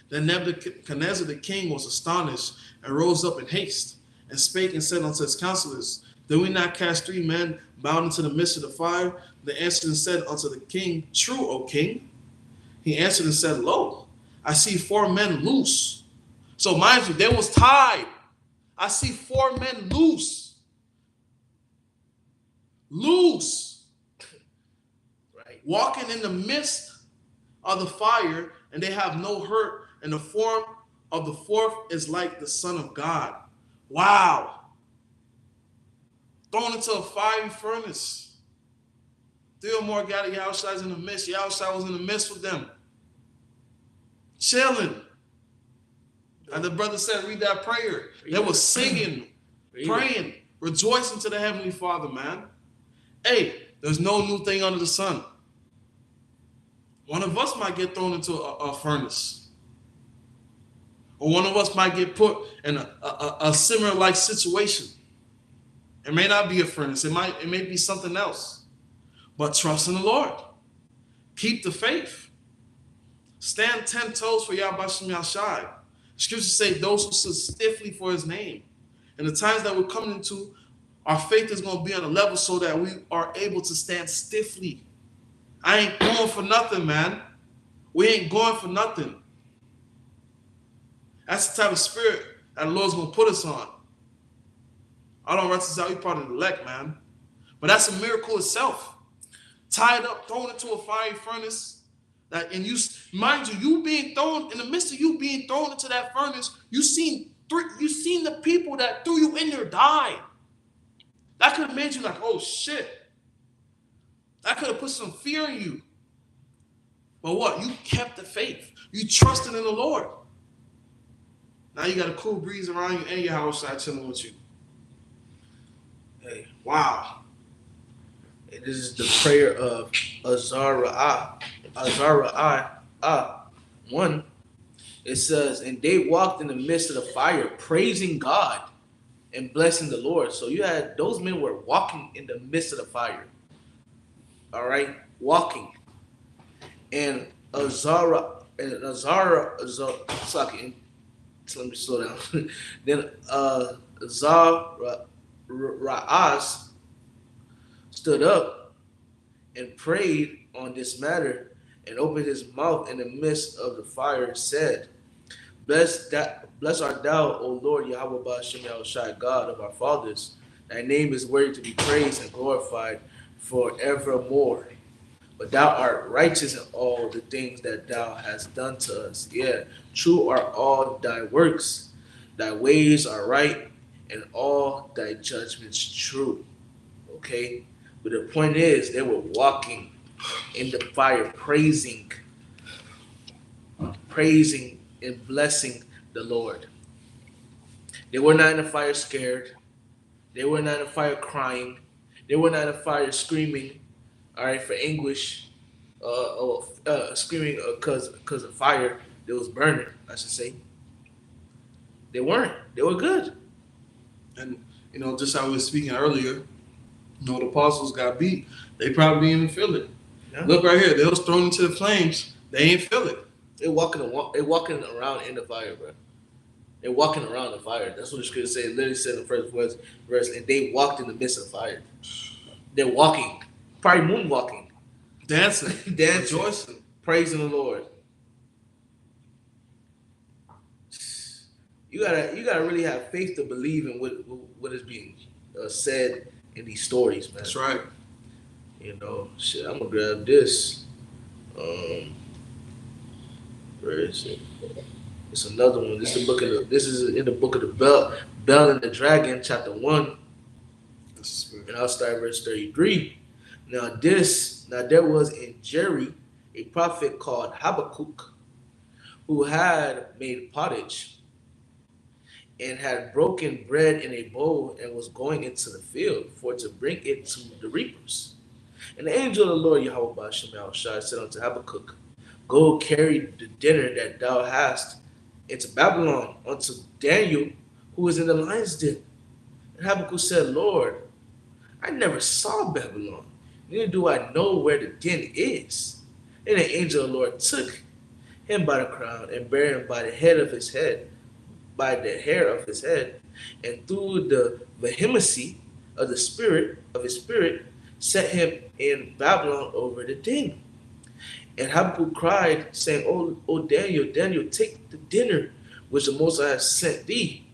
Then Nebuchadnezzar the king was astonished and rose up in haste and spake and said unto his counselors, did we not cast three men bound into the midst of the fire? They answered and said unto the king, true, O king. He answered and said, lo, I see four men loose. So mind you, they was tied. I see four men loose. Loose. Right. Walking in the midst of the fire, and they have no hurt. And the form of the fourth is like the Son of God. Wow. Thrown into a fiery furnace. Three or more gathered, Yahushua's in the midst. Yahushua was in the midst with them. Chilling. And the brother said, read that prayer. They were singing, praying, rejoicing to the Heavenly Father, man. Hey, there's no new thing under the sun. One of us might get thrown into a furnace. Or one of us might get put in a similar like situation. It may not be a furnace. It may be something else. But trust in the Lord. Keep the faith. Stand 10 toes for Yahweh Shem Yahshai. Scriptures say those who stood stiffly for his name. And the times that we're coming into, our faith is going to be on a level so that we are able to stand stiffly. I ain't going for nothing, man. We ain't going for nothing. That's the type of spirit that the Lord's going to put us on. I don't reconcile you part of the elect, man. But that's a miracle itself. Tied up, thrown into a fiery furnace. And you, mind you, you being thrown, in the midst of you being thrown into that furnace, you seen the people that threw you in there die. That could have made you like, oh shit. That could have put some fear in you. But what? You kept the faith. You trusted in the Lord. Now you got a cool breeze around you and your house side chilling with you. Hey, wow. And this is the prayer of Azariah. 1. It says, and they walked in the midst of the fire, praising God and blessing the Lord. So you had those men were walking in the midst of the fire. All right, walking. And Azariah, let me slow down. Then Azariah stood up and prayed on this matter and opened his mouth in the midst of the fire and said, Blessed art thou, O Lord Yahweh Ba'ashem Yahushai, God of our fathers. Thy name is worthy to be praised and glorified forevermore. But thou art righteous in all the things that thou hast done to us. Yeah, true are all thy works. Thy ways are right, and all thy judgments true. Okay? But the point is, they were walking in the fire, praising and blessing the Lord. They were not in the fire scared. They were not in the fire crying. They were not in the fire screaming, all right, for anguish. screaming because of fire that was burning. I should say they weren't. They were good. And just how we were speaking earlier, the apostles got beat. They probably didn't even feel it. Yeah. Look right here. They was thrown into the flames. They ain't feel it. They walking around in the fire, bro. They're walking around the fire. That's what the scripture said. It literally said in the first verse, and they walked in the midst of fire. They're walking, probably moonwalking, Dancing. Rejoicing. praising the Lord. You gotta really have faith to believe in what is being said in these stories, man. That's right. Shit. I'm gonna grab this. Where is it? It's another one. This is in the book of the Bell and the Dragon, chapter 1. And I'll start verse 33. Now there was in Jeri a prophet called Habakkuk, who had made pottage and had broken bread in a bowl and was going into the field for to bring it to the reapers. And the angel of the Lord Yahweh Ba'Shem Shai said unto Habakkuk, Go carry the dinner that thou hast into Babylon unto Daniel, who is in the lion's den. And Habakkuk said, Lord, I never saw Babylon, neither do I know where the den is. And the angel of the Lord took him by the crown and bare him by the hair of his head, and through the vehemency of his spirit, set him in Babylon over the den. And Habakkuk cried, saying, O Daniel, take the dinner which the Most High has sent thee.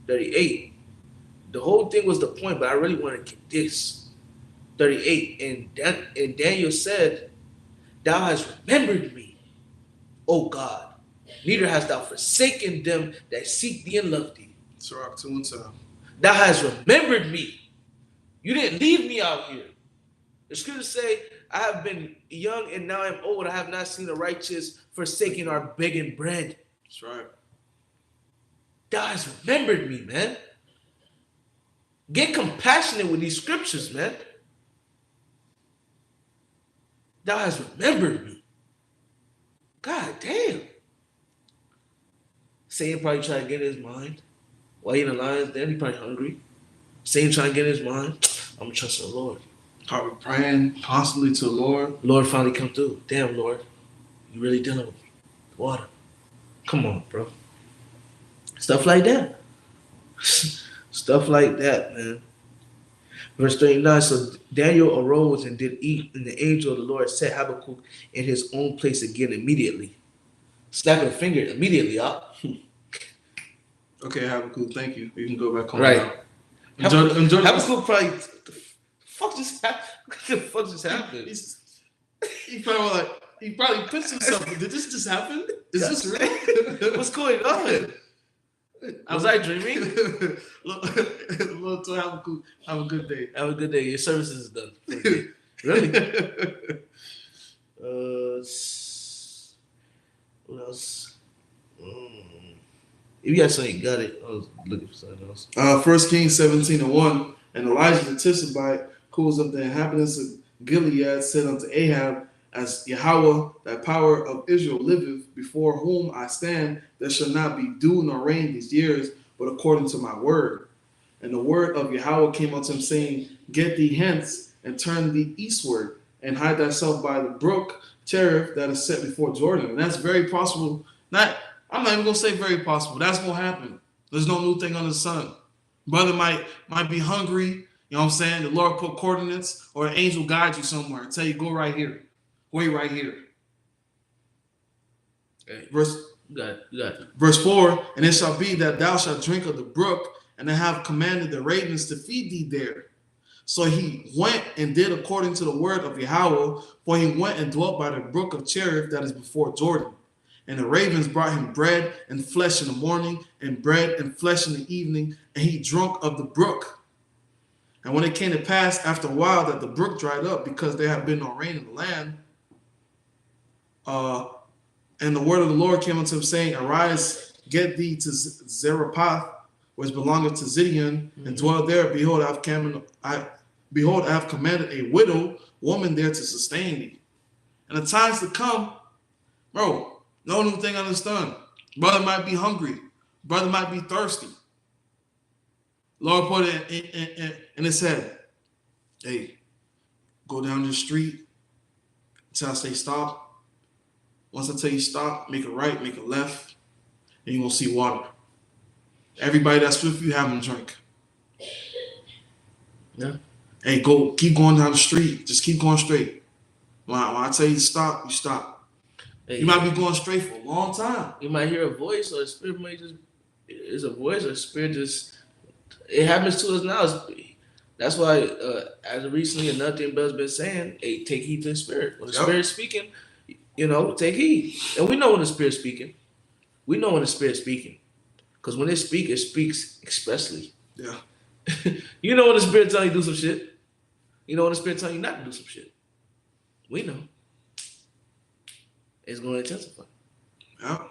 38. The whole thing was the point, but I really want to get this. 38. And Daniel said, Thou hast remembered me, O God. Neither hast thou forsaken them that seek thee and love thee. Sirach 2 and 7. Thou hast remembered me. You didn't leave me out here. The scriptures say, I have been young and now I'm old. I have not seen the righteous forsaking our begging bread. That's right. Thou hast remembered me, man. Get compassionate with these scriptures, man. Thou hast remembered me. God damn. Satan probably trying to get in his mind. While he in the lion's den, he probably hungry. Satan trying to get in his mind. I'm going to trust the Lord. Are we praying constantly to the Lord? Lord finally come through. Damn, Lord. You really dealing with me. Water. Come on, bro. Stuff like that. Stuff like that, man. Verse 39, so Daniel arose and did eat, and the angel of the Lord set Habakkuk in his own place again immediately. Snapping a finger immediately, up. Okay, Habakkuk, thank you. You can go back home. Right. Enjoy Habakkuk probably, what the fuck just happened? He probably pissed himself. Did this just happen? Is this real? What's going on? Was I dreaming? Lord, to Habakkuk, have a good day. Have a good day. Your service is done. Really? What else? If you got something, you got it. I was looking for something else. 1 Kings 17 and 1. And Elijah the Tishbite, who was of the inhabitants of Gilead, said unto Ahab, As Yahweh, thy power of Israel liveth, before whom I stand, there shall not be dew nor rain these years, but according to my word. And the word of Yahweh came unto him, saying, Get thee hence, and turn thee eastward, and hide thyself by the brook Cherith that is set before Jordan. And that's very possible. I'm not even gonna say very possible. That's gonna happen. There's no new thing under the sun. Brother might be hungry. You know what I'm saying? The Lord put coordinates, or an angel guide you somewhere and tell you, go right here. Wait right here. Hey, Verse 4, and it shall be that thou shalt drink of the brook, and I have commanded the ravens to feed thee there. So he went and did according to the word of Yahweh, for he went and dwelt by the brook of Cherith that is before Jordan. And the ravens brought him bread and flesh in the morning, and bread and flesh in the evening, and he drank of the brook. And when it came to pass after a while that the brook dried up, because there had been no rain in the land, and the word of the Lord came unto him, saying, Arise, get thee to Zarephath, which belongeth to Zidon, and dwell there. Behold, I have commanded a widow woman there to sustain thee. And the times to come, bro, no new thing understand. Brother might be hungry. Brother might be thirsty. Lord put it in his head. Hey, go down the street until I say stop. Once I tell you stop, make a right, make a left, and you're going to see water. Everybody that's with you, have them drink. Yeah. Hey, keep going down the street. Just keep going straight. When I tell you to stop, you stop. Hey, You might be going straight for a long time. You might hear a voice, or a spirit might just is a voice, or a spirit just. It happens to us now. That's why, as of recently, another thing Bell's been saying, hey, take heed to the spirit. When the spirit's speaking, take heed. And we know when the spirit's speaking. We know when the spirit's speaking. Because when it speaks expressly. Yeah. You know when the spirit tells you to do some shit. You know when the spirit tells you not to do some shit. We know. It's going to intensify. Yeah.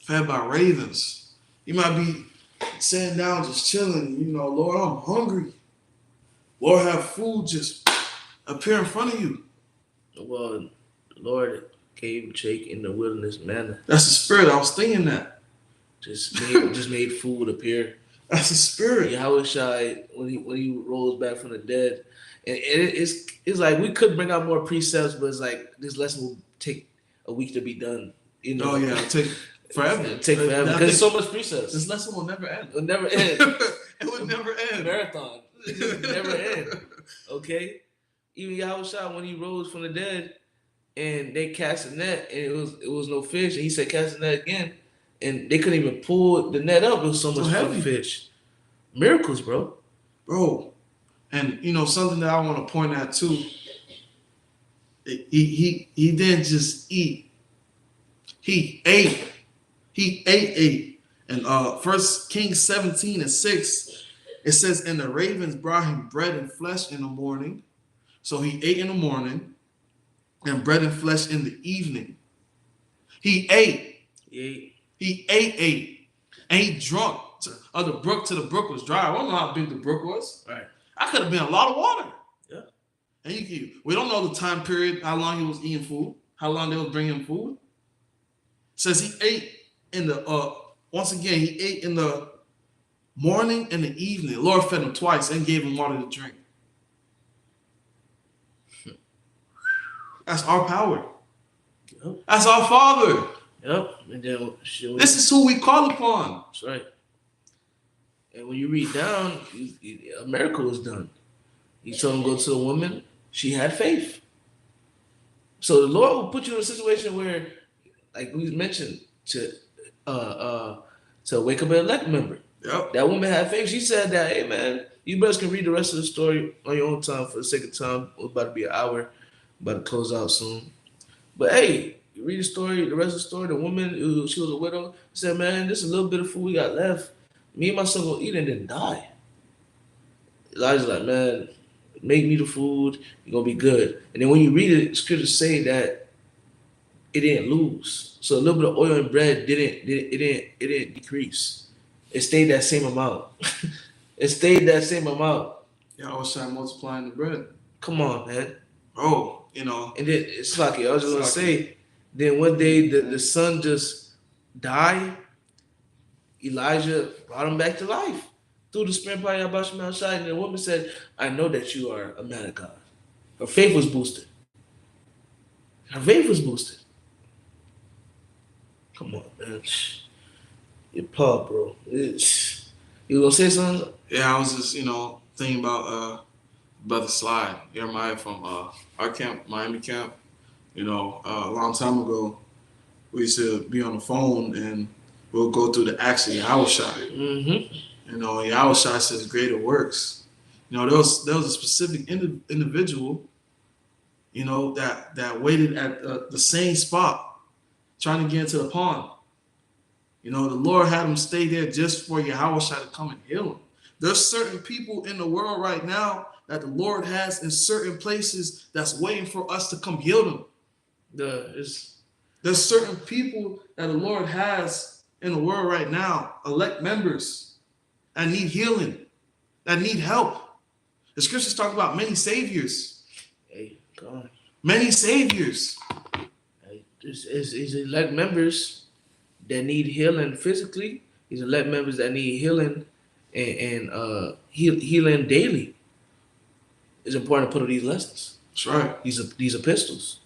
Fed by ravens. You might be sitting down just chilling, Lord, I'm hungry. Lord, have food just appear in front of you. Well, the Lord gave Jake in the wilderness manna. That's the spirit. I was thinking that. Just made food appear. That's the spirit. Yahushua, when he rose back from the dead, and it's like we could bring out more precepts, but it's like this lesson will take a week to be done. Oh yeah, it'll take forever. It'll take forever because there's so much precepts. This lesson will never end. It'll never end. It would never end. Marathon. It just never end. Okay, even Yahushua when he rose from the dead, and they cast a net, and it was no fish, and he said cast the net again. And they couldn't even pull the net up. It was so much fucking fish. Miracles, bro. Bro. And, something that I want to point out, too. He didn't just eat. He ate. He ate. And 1 Kings 17:6, it says, and the ravens brought him bread and flesh in the morning. So he ate in the morning and bread and flesh in the evening. He ate. He ate, and he drunk of the brook till the brook was dry. I don't know how big the brook was. Right. I could have been a lot of water. Yeah. And we don't know the time period, how long he was eating food, how long they was bringing him food. It says he ate in the, once again, he ate in the morning and the evening. The Lord fed him twice and gave him water to drink. That's our power. Yep. That's our Father. Yep. And then this is who we call upon. That's right. And when you read down, a miracle was done. He told him to go to the woman. She had faith. So the Lord will put you in a situation where, like we mentioned, to wake up an elect member. Yep. That woman had faith. She said that, hey man, you brothers can read the rest of the story on your own time for the sake of time. It's about to be an hour, about to close out soon. But hey, you read the story, the rest of the story, the woman, she was a widow, said, man, this is a little bit of food we got left. Me and my son gonna eat it and then die. Elijah's like, man, make me the food, you're gonna be good. And then when you read it, scriptures say that it didn't lose. So a little bit of oil and bread didn't decrease. It stayed that same amount. It stayed that same amount. Yeah, I was trying to multiply the bread. Come on, man. Oh, And then it's like I was just gonna say, then one day the son just died. Elijah brought him back to life through the spirit power of Yahweh Shai. And the woman said, I know that you are a man of God. Her faith was boosted. Come on, man. Your pub, bro. You gonna say something? Yeah, I was just, thinking about Brother Slide, Jeremiah from our camp, Miami camp. A long time ago, we used to be on the phone and we'll go through the acts of Yahushua. Mm-hmm. Yahushua says greater works. There was a specific individual, that waited at the same spot, trying to get into the pond. The Lord had him stay there just for Yahushua to come and heal him. There's certain people in the world right now that the Lord has in certain places that's waiting for us to come heal them. There's certain people that the Lord has in the world right now, elect members, that need healing, that need help. The scriptures talk about many saviors. Hey, God. Many saviors. Right? He's elect members that need healing physically. He's elect members that need healing and healing daily. It's important to put on these lessons. That's right. These epistles.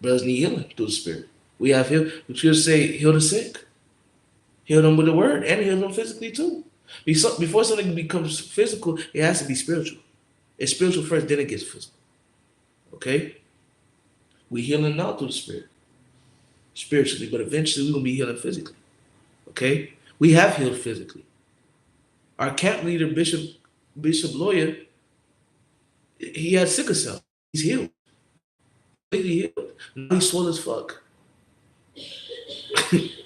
Brothers need healing through the Spirit. We have healed. We should say heal the sick, heal them with the word, and heal them physically too. Before something becomes physical, it has to be spiritual. It's spiritual first, then it gets physical. Okay? We healing now through the Spirit, spiritually, but eventually we're gonna be healing physically. Okay? We have healed physically. Our camp leader, Bishop Lawyer, he had sickle cell. He's healed. Completely healed. Now he's swole as fuck.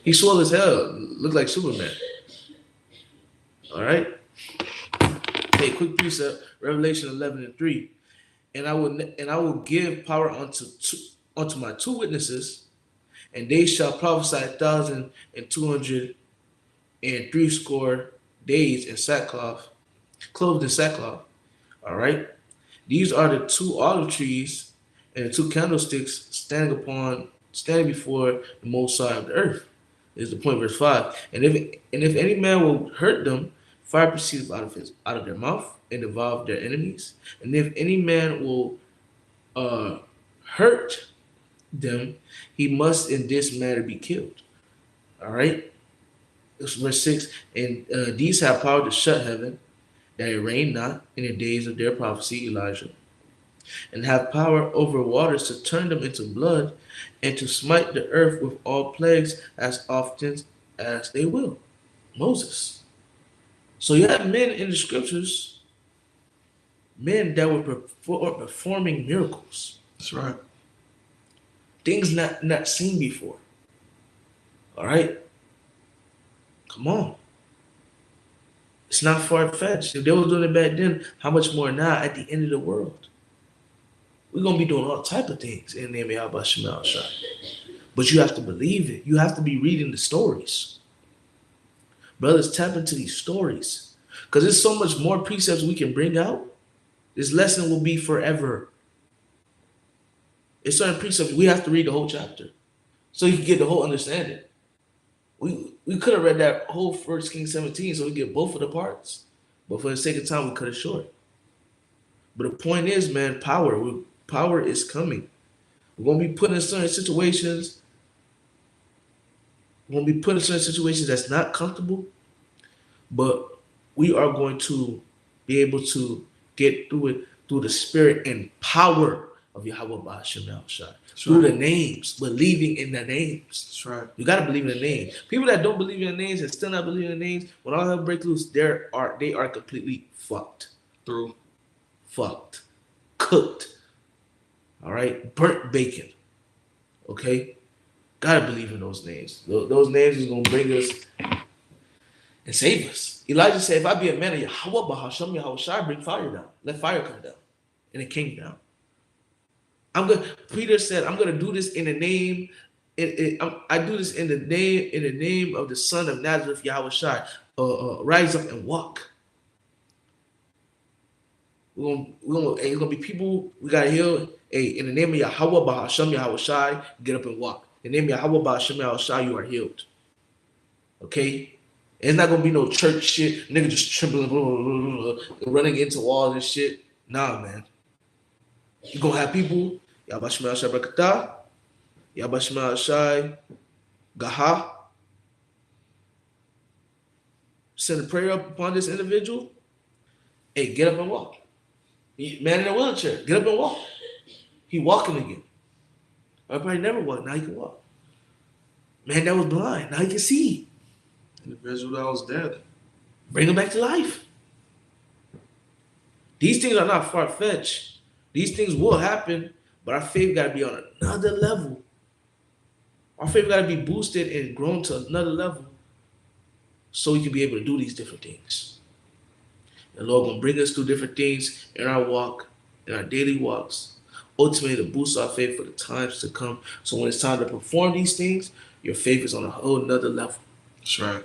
He's swole as hell. Look like Superman. All right? Hey, quick precept, Revelation 11:3. And I will give power unto my two witnesses, and they shall prophesy 1,260 days in sackcloth, clothed in sackcloth. All right. These are the two olive trees and the two candlesticks standing before the Most High of the earth. Is the point, verse 5. And if any man will hurt them, fire proceeds out of their mouth and devour their enemies. And if any man will hurt them, he must in this manner be killed. All right. It's verse 6. And these have power to shut heaven, that it rain not in the days of their prophecy, Elijah, and have power over waters to turn them into blood, and to smite the earth with all plagues as often as they will. Moses. So you have men in the scriptures, men that were performing miracles. That's right. Things not seen before. All right? Come on. It's not far-fetched. If they were doing it back then, how much more now at the end of the world? We're going to be doing all type of things in the name of Yahweh Shema Shai. But you have to believe it. You have to be reading the stories. Brothers, tap into these stories. Because there's so much more precepts we can bring out. This lesson will be forever. It's certain precepts, we have to read the whole chapter so you can get the whole understanding. We could have read that whole 1 Kings 17 so we get both of the parts. But for the sake of time, we cut it short. But the point is, man, power is coming. We're going to be put in certain situations. We're going to be put in certain situations that's not comfortable. But we are going to be able to get through it through the spirit and power of Yahweh Ba'ashem Yahushua. Through the names, believing in the names. That's right. You got to believe in the name. People that don't believe in the names and still not believing in the names, when all hell breaks loose, they are completely fucked. Through. Fucked. Cooked. All right? Burnt bacon. Okay? Got to believe in those names. Those names is going to bring us and save us. Elijah said, if I be a man of Yahweh Ba'ashem Yahushua, bring fire down. Let fire come down. And it came down. Peter said, I'm going to do this in the name. I do this in the name of the Son of Nazareth, Yahweh Shai. Rise up and walk. It's gonna be people we gotta heal. Hey, in the name of Yahweh Ba'ashem Yahweh Shai, get up and walk. In the name of Yahweh Ba'ashem Yahweh Shai, you are healed. Okay? It's not gonna be no church shit, nigga just trembling, running into walls and shit. Nah, man. You're gonna have people, Yahweh Shai Shai Barakatah, Yahweh Shai Gaha. Send a prayer up upon this individual. Hey, get up and walk. Man in a wheelchair, get up and walk. He walking again. Everybody never walked, now he can walk. Man that was blind, now he can see. Individual that was dead. Bring him back to life. These things are not far-fetched. These things will happen, but our faith got to be on another level. Our faith got to be boosted and grown to another level so we can be able to do these different things. The Lord going to bring us through different things in our walk, in our daily walks, ultimately to boost our faith for the times to come. So when it's time to perform these things, your faith is on a whole nother level. That's right.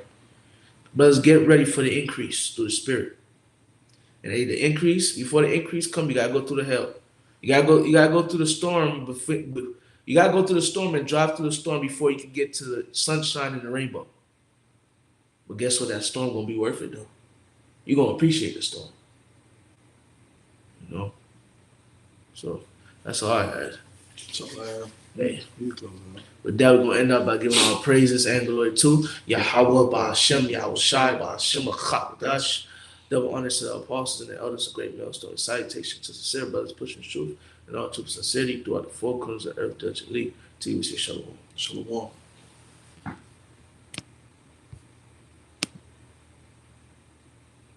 Brothers, get ready for the increase through the Spirit. And the increase, before the increase comes, you got to go through the hell. You gotta go through the storm. You gotta go through the storm and drive through the storm before you can get to the sunshine and the rainbow. But guess what? That storm gonna be worth it though. You're gonna appreciate the storm. You know. So that's all I had. So, Hey. you close it. With that, we're gonna end up by giving our praises and glory to Yahweh Ba'Hashem, Yahweh Shai Ba'Hashem, Achadash. Double honors to the apostles and the elders of Great Millstone. Salutation to sincere brothers pushing truth and all true sincerity throughout the four corners of earth, Dutch elite. To you, we say shalom. Shalom.